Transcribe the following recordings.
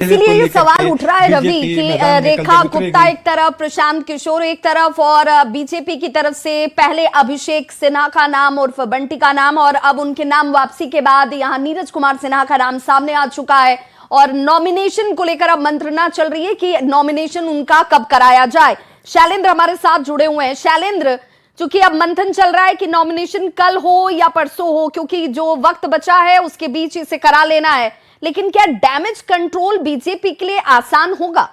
इसीलिए ये सवाल उठ रहा है रवि कि रेखा गुप्ता एक तरफ, प्रशांत किशोर एक तरफ और बीजेपी की तरफ से पहले अभिषेक सिन्हा का नाम उर्फ बंटी का नाम और अब उनके नाम वापसी के बाद यहां नीरज कुमार सिन्हा का नाम सामने आ चुका है और नॉमिनेशन को लेकर अब मंत्रणा चल रही है कि नॉमिनेशन उनका कब कराया जाए। शैलेंद्र हमारे साथ जुड़े हुए हैं। शैलेंद्र, चूंकि अब मंथन चल रहा है कि नॉमिनेशन कल हो या परसों हो, क्योंकि जो वक्त बचा है उसके बीच इसे करा लेना है, लेकिन क्या डैमेज कंट्रोल बीजेपी के लिए आसान होगा?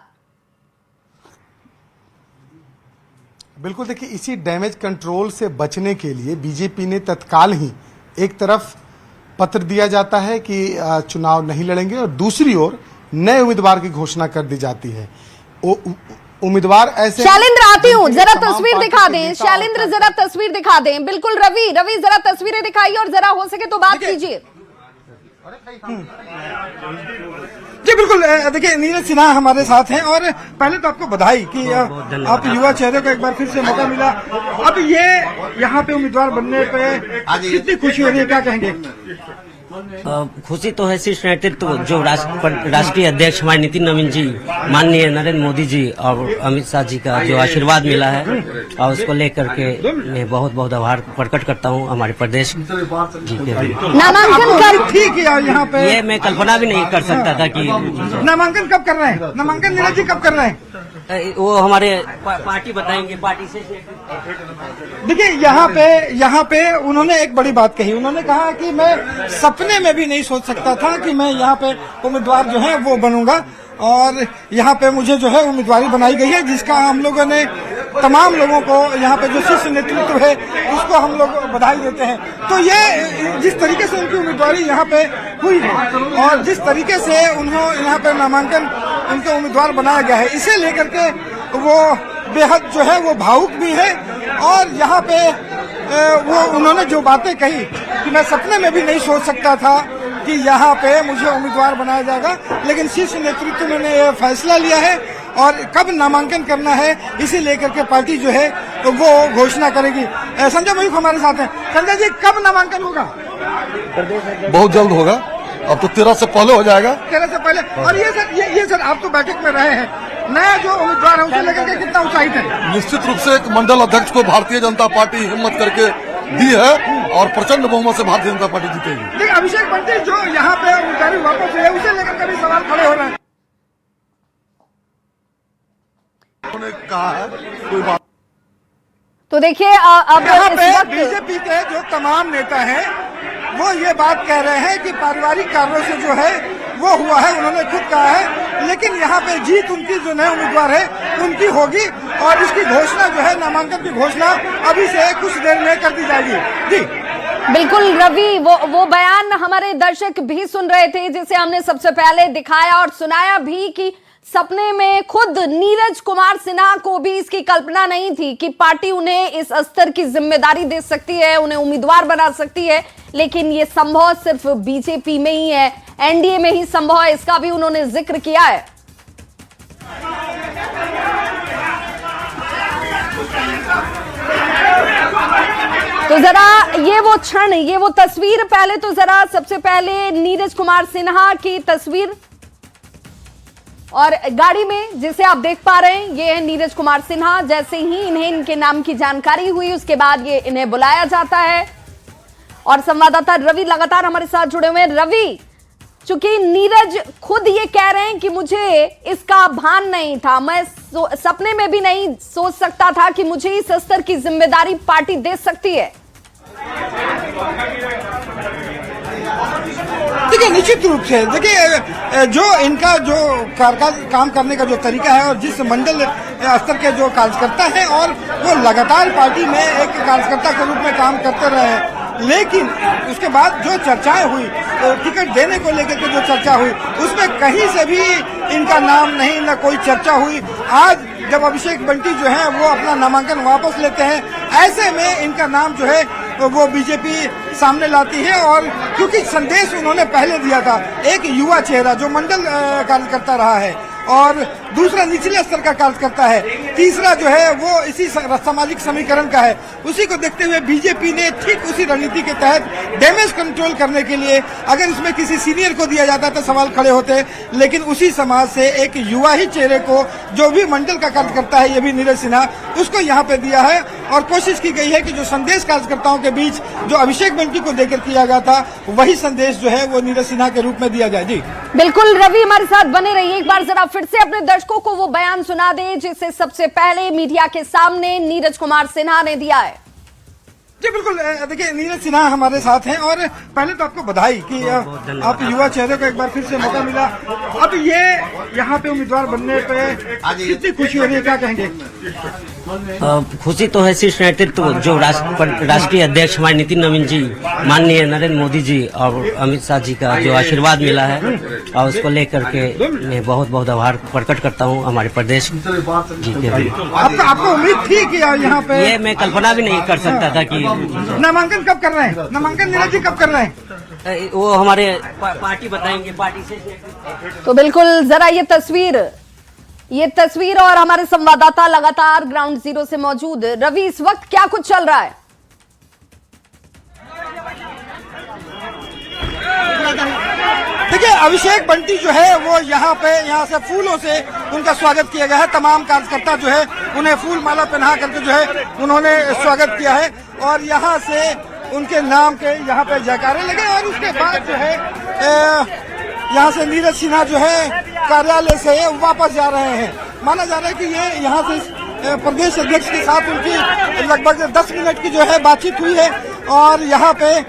बिल्कुल, देखिए इसी डैमेज कंट्रोल से बचने के लिए बीजेपी ने तत्काल ही एक तरफ पत्र दिया जाता है कि चुनाव नहीं लड़ेंगे और दूसरी ओर नए उम्मीदवार की घोषणा कर दी जाती है। उम्मीदवार ऐसे शैलेंद्र आती हूँ, जरा तस्वीर दिखा दें। शैलेंद्र जरा तस्वीर दिखा दें। बिल्कुल रवि जरा तस्वीरें दिखाइए और जरा हो सके तो बात कीजिए। जी बिल्कुल, देखिए नीरज सिन्हा हमारे साथ हैं और पहले तो आपको बधाई कि आप युवा चेहरे को एक बार फिर से मौका मिला। अब ये यहाँ पे उम्मीदवार बनने पे कितनी खुशी हो रही है, क्या कहेंगे? खुशी तो है शीर्ष नेतृत्व जो राष्ट्रीय अध्यक्ष हमारे नितिन नवीन जी, माननीय नरेंद्र मोदी जी और अमित शाह जी का जो आशीर्वाद मिला है और उसको लेकर के मैं बहुत बहुत आभार प्रकट करता हूं हमारे प्रदेश जी के। नामांकन कब ठीक है यहाँ पे? ये मैं कल्पना भी नहीं कर सकता था कि नामांकन कब कर रहे हैं? नामांकन नीरज जी कब कर रहे हैं? वो हमारे पार्टी बताएंगे, पार्टी से। देखिए यहाँ पे उन्होंने एक बड़ी बात कही। उन्होंने कहा कि मैं सपने में भी नहीं सोच सकता था कि मैं यहाँ पे उम्मीदवार जो है वो बनूंगा और यहाँ पे मुझे जो है उम्मीदवारी बनाई गई है, जिसका हम लोगों ने तमाम लोगों को यहाँ पे जो शीर्ष नेतृत्व है उसको हम लोग बधाई देते हैं। तो ये जिस तरीके से उनकी उम्मीदवारी यहाँ पे हुई है और जिस तरीके से उन्होंने यहाँ पे नामांकन उनके उम्मीदवार बनाया गया है, इसे लेकर के वो बेहद जो है वो भावुक भी है और यहाँ पे वो उन्होंने जो बातें कही कि मैं सपने में भी नहीं सोच सकता था कि यहाँ पे मुझे उम्मीदवार बनाया जाएगा, लेकिन शीर्ष नेतृत्व ने यह फैसला लिया है और कब नामांकन करना है इसे लेकर के पार्टी जो है तो वो घोषणा करेगी। संजय मयूख हमारे साथ हैं। संजय जी, कब नामांकन होगा? बहुत जल्द होगा, अब तो 13 से पहले हो जाएगा। 13 से पहले। और ये सर आप तो बैठक में रहे हैं, नया जो उम्मीदवार है उसे लेकर के कितना उत्साहित है? निश्चित रूप से एक मंडल अध्यक्ष को भारतीय जनता पार्टी हिम्मत करके दी है और प्रचंड बहुमत से भारतीय जनता पार्टी जीतेगी। देखिए अभिषेक बंटी जो यहाँ पे उम्मीदवारी वापस हुई है उसे लेकर के भी सवाल खड़े हो रहे हैं। उन्होंने कहा है कोई बात। तो देखिए अब यहाँ पे बीजेपी के जो तमाम नेता हैं वो ये बात कह रहे हैं कि पारिवारिक कारणों से जो है वो हुआ है, उन्होंने खुद कहा है, लेकिन यहाँ पे जीत उनकी जो नए उम्मीदवार है उनकी होगी और इसकी घोषणा जो है नामांकन की घोषणा अभी से कुछ देर में कर दी जाएगी। जी बिल्कुल रवि, वो बयान हमारे दर्शक भी सुन रहे थे जिसे हमने सबसे पहले दिखाया और सुनाया भी कि सपने में खुद नीरज कुमार सिन्हा को भी इसकी कल्पना नहीं थी कि पार्टी उन्हें इस स्तर की जिम्मेदारी दे सकती है, उन्हें उम्मीदवार बना सकती है, लेकिन ये संभव सिर्फ बीजेपी में ही है, एनडीए में ही संभव है, इसका भी उन्होंने जिक्र किया है। तो जरा ये वो क्षण, ये वो तस्वीर, पहले तो जरा सबसे पहले नीरज कुमार सिन्हा की तस्वीर और गाड़ी में जिसे आप देख पा रहे हैं ये है नीरज कुमार सिन्हा। जैसे ही इन्हें इनके नाम की जानकारी हुई उसके बाद ये इन्हें बुलाया जाता है और संवाददाता रवि लगातार हमारे साथ जुड़े हुए हैं। रवि, चूंकि नीरज खुद ये कह रहे हैं कि मुझे इसका भान नहीं था, मैं सपने में भी नहीं सोच सकता था कि मुझे इस स्तर की जिम्मेदारी पार्टी दे सकती है। देखिए निश्चित रूप से देखिए जो इनका जो काम करने का जो तरीका है और जिस मंडल स्तर के जो कार्यकर्ता हैं और वो लगातार पार्टी में एक कार्यकर्ता के रूप में काम करते रहे हैं, लेकिन उसके बाद जो चर्चाएं हुई तो टिकट देने को लेकर के जो चर्चा हुई उसमें कहीं से भी इनका नाम नहीं, न कोई चर्चा हुई। आज जब अभिषेक बंटी जो है वो अपना नामांकन वापस लेते हैं, ऐसे में इनका नाम जो है वो बीजेपी सामने लाती है। और क्योंकि संदेश उन्होंने पहले दिया था, एक युवा चेहरा जो मंडल कार्यकर्ता रहा है, और दूसरा निचले स्तर का कार्यकर्ता है, तीसरा जो है वो इसी सामाजिक समीकरण का है। उसी को देखते हुए बीजेपी ने ठीक उसी रणनीति के तहत डैमेज कंट्रोल करने के लिए, अगर इसमें किसी सीनियर को दिया जाता तो सवाल खड़े होते, लेकिन उसी समाज से एक युवा ही चेहरे को, जो भी मंडल का कार्यकर्ता है, ये भी नीरज सिन्हा, उसको यहाँ पे दिया है। और कोशिश की गई है कि जो संदेश कार्यकर्ताओं के बीच जो अभिषेक बंटी को देकर किया गया था, वही संदेश जो है वो नीरज सिन्हा के रूप में दिया जाए। जी बिल्कुल रवि, हमारे साथ बने रहिए। एक बार जरा फिर से अपने दर्शकों को वो बयान सुना दें जिसे सबसे पहले मीडिया के सामने नीरज कुमार सिन्हा ने दिया है। जी बिल्कुल, देखिए नीरज सिन्हा हमारे साथ हैं, और पहले तो आपको बधाई कि आप युवा चेहरे को एक बार फिर से मौका मिला। अब ये यहाँ पे उम्मीदवार बनने पे कितनी खुशी हो रही है, क्या कहेंगे? खुशी तो है शीर्ष नेतृत्व जो राष्ट्रीय अध्यक्ष हमारे नितिन नवीन जी, माननीय नरेंद्र मोदी जी और अमित शाह जी का जो आशीर्वाद मिला है, और उसको लेकर के मैं बहुत बहुत आभार प्रकट करता हूँ हमारे प्रदेश जी के भी। आपको उम्मीद थी कि यहाँ पे? ये मैं कल्पना भी नहीं कर सकता था कि नामांकन कब कर रहे हैं? नामांकन नीरज जी कब कर रहे हैं? वो हमारे पार्टी बताएंगे, पार्टी से। तो बिल्कुल जरा ये तस्वीर और हमारे संवाददाता लगातार ग्राउंड जीरो से मौजूद। रवि, इस वक्त क्या कुछ चल रहा है? देखिए, अभिषेक बंटी जो है वो यहाँ से फूलों से उनका स्वागत किया गया है। तमाम कार्यकर्ता जो है उन्हें फूल माला पहना करके जो है उन्होंने स्वागत किया है, और यहाँ से उनके नाम के यहाँ पे जयकारे लगे। और उसके बाद जो है यहाँ से नीरज सिन्हा जो है कार्यालय से वापस जा रहे हैं। माना जा रहा है कि ये यहाँ से प्रदेश अध्यक्ष के साथ उनकी लगभग 10 मिनट की जो है बातचीत हुई है, और यहाँ पे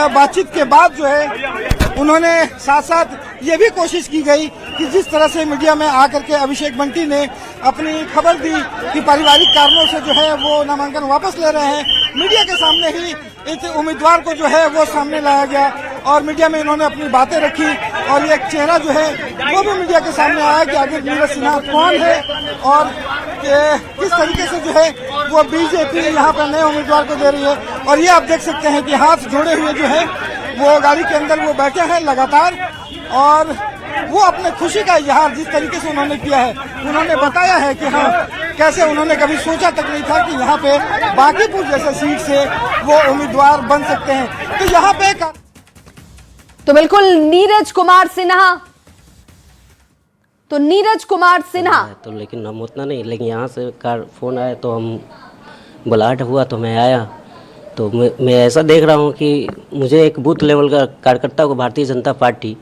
बातचीत के बाद जो है उन्होंने साथ साथ ये भी कोशिश की गई कि जिस तरह से मीडिया में आकर के अभिषेक बंटी ने अपनी खबर दी कि पारिवारिक कारणों से जो है वो नामांकन वापस ले रहे हैं, मीडिया के सामने ही इस उम्मीदवार को जो है वो सामने लाया गया, और मीडिया में इन्होंने अपनी बातें रखी। और ये एक चेहरा जो है वो भी मीडिया के सामने आया कि आगे नीरज सिन्हा कौन है, और किस तरीके से जो है वो बीजेपी यहाँ पर नए उम्मीदवार को दे रही है। और ये आप देख सकते हैं कि हाथ जोड़े हुए जो है वो गाड़ी के अंदर वो बैठे हैं लगातार, और वो अपने खुशी का इजहार जिस तरीके से उन्होंने किया है, उन्होंने बताया है कि हाँ, कैसे उन्होंने कभी सोचा तक नहीं था कि यहाँ पे बांकीपुर जैसे सीट से वो उम्मीदवार बन सकते हैं। तो यहाँ पे तो बिल्कुल नीरज कुमार सिन्हा तो लेकिन हम उतना नहीं, लेकिन यहाँ से फोन आया तो हम बुलाहट हुआ तो मैं आया। तो मैं ऐसा देख रहा हूँ कि मुझे एक बूथ लेवल का कार्यकर्ता को भारतीय जनता पार्टी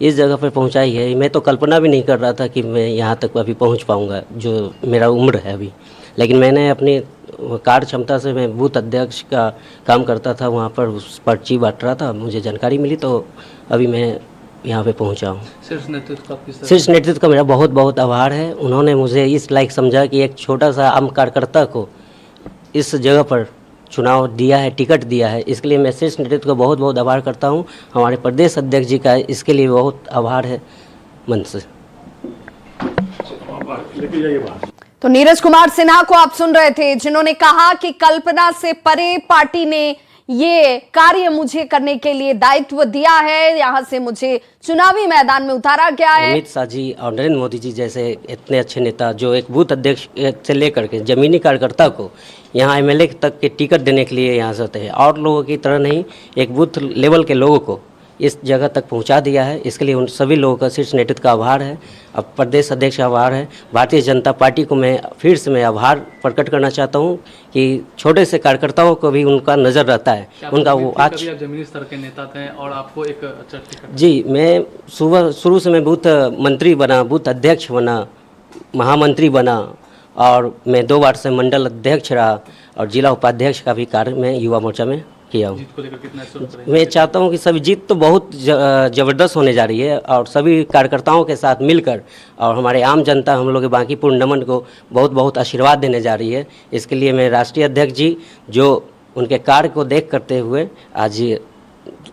इस जगह पर पहुँचाई है। मैं तो कल्पना भी नहीं कर रहा था कि मैं यहाँ तक अभी पहुँच पाऊँगा, जो मेरा उम्र है अभी। लेकिन मैंने अपनी कार्य क्षमता से, मैं बूथ अध्यक्ष का काम करता था, वहाँ पर उस पर्ची बांट रहा था, मुझे जानकारी मिली तो अभी मैं यहाँ पे पहुँचा हूँ। शीर्ष नेतृत्व का मेरा बहुत बहुत आभार है। उन्होंने मुझे इस लायक समझा कि एक छोटा सा आम कार्यकर्ता को इस जगह पर चुनाव दिया है, टिकट दिया है। इसके लिए मैं शीर्ष नेतृत्व का बहुत बहुत आभार करता हूँ। हमारे प्रदेश अध्यक्ष जी का इसके लिए बहुत आभार है मन से। तो नीरज कुमार सिन्हा को आप सुन रहे थे, जिन्होंने कहा कि कल्पना से परे पार्टी ने ये कार्य मुझे करने के लिए दायित्व दिया है, यहाँ से मुझे चुनावी मैदान में उतारा गया है। अमित शाह जी और नरेंद्र मोदी जी जैसे इतने अच्छे नेता, जो एक बूथ अध्यक्ष से लेकर के जमीनी कार्यकर्ता को यहाँ एमएलए तक के टिकट देने के लिए यहाँ से होते हैं, और लोगों की तरह नहीं, एक बूथ लेवल के लोगों को इस जगह तक पहुंचा दिया है। इसके लिए उन सभी लोगों का शीर्ष नेतृत्व का आभार है, अब प्रदेश अध्यक्ष का आभार है। भारतीय जनता पार्टी को मैं फिर से मैं आभार प्रकट करना चाहता हूं कि छोटे से कार्यकर्ताओं को भी उनका नज़र रहता है, उनका वो आज जमीनी स्तर के नेता थे और आपको एक अच्छा टिकट। जी, मैं शुरू से मैं बूथ मंत्री बना, बूथ अध्यक्ष बना, महामंत्री बना, और मैं 2 बार से मंडल अध्यक्ष रहा, और जिला उपाध्यक्ष का भी कार्य मैं युवा मोर्चा में किया हूँ। मैं चाहता हूँ कि सभी जीत तो बहुत ज़बरदस्त होने जा रही है, और सभी कार्यकर्ताओं के साथ मिलकर और हमारे आम जनता हम लोग के बांकीपुर नमन को बहुत बहुत आशीर्वाद देने जा रही है। इसके लिए मैं राष्ट्रीय अध्यक्ष जी जो उनके कार्य को देख करते हुए आज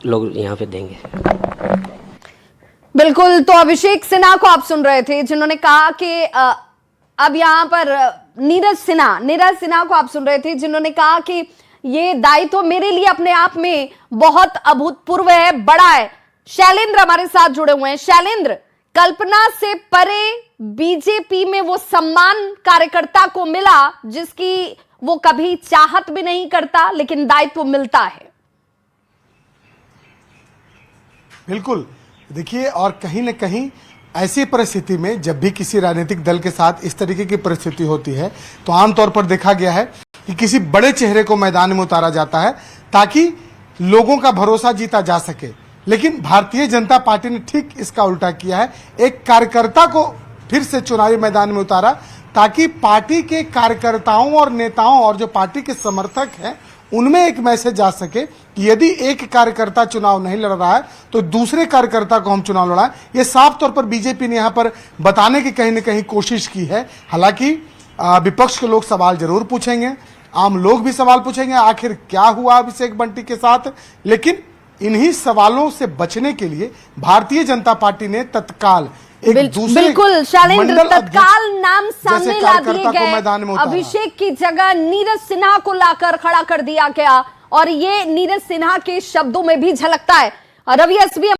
लोग यहाँ पे देंगे। बिल्कुल, तो अभिषेक सिन्हा को आप सुन रहे थे, जिन्होंने कहा कि अब यहाँ पर नीरज सिन्हा को आप सुन रहे थे, जिन्होंने कहा कि ये दायित्व मेरे लिए अपने आप में बहुत अभूतपूर्व है, बड़ा है। शैलेंद्र हमारे साथ जुड़े हुए हैं। शैलेंद्र, कल्पना से परे बीजेपी में वो सम्मान कार्यकर्ता को मिला जिसकी वो कभी चाहत भी नहीं करता, लेकिन दायित्व मिलता है। बिल्कुल, देखिए, और कहीं न कहीं ऐसी परिस्थिति में जब भी किसी राजनीतिक दल के साथ इस तरीके की परिस्थिति होती है तो आमतौर पर देखा गया है कि किसी बड़े चेहरे को मैदान में उतारा जाता है ताकि लोगों का भरोसा जीता जा सके। लेकिन भारतीय जनता पार्टी ने ठीक इसका उल्टा किया है, एक कार्यकर्ता को फिर से चुनावी मैदान में उतारा ताकि पार्टी के कार्यकर्ताओं और नेताओं और जो पार्टी के समर्थक हैं उनमें एक मैसेज जा सके कि यदि एक कार्यकर्ता चुनाव नहीं लड़ रहा है तो दूसरे कार्यकर्ता को हम चुनाव लड़ाएं। ये साफ तौर पर बीजेपी ने यहां पर बताने की कहीं न कहीं कोशिश की है। हालांकि विपक्ष के लोग सवाल जरूर पूछेंगे, आम लोग भी सवाल पूछेंगे आखिर क्या हुआ अभिषेक बंटी के साथ, लेकिन इन्हीं सवालों से बचने के लिए भारतीय जनता पार्टी ने तत्काल एक दूसरे बिल्कुल शैलेंद्र, तत्काल नाम सामने ला दिए गए। अभिषेक की जगह नीरज सिन्हा को लाकर खड़ा कर दिया गया और ये नीरज सिन्हा के शब्दों में भी झलकता है। रवि एसबी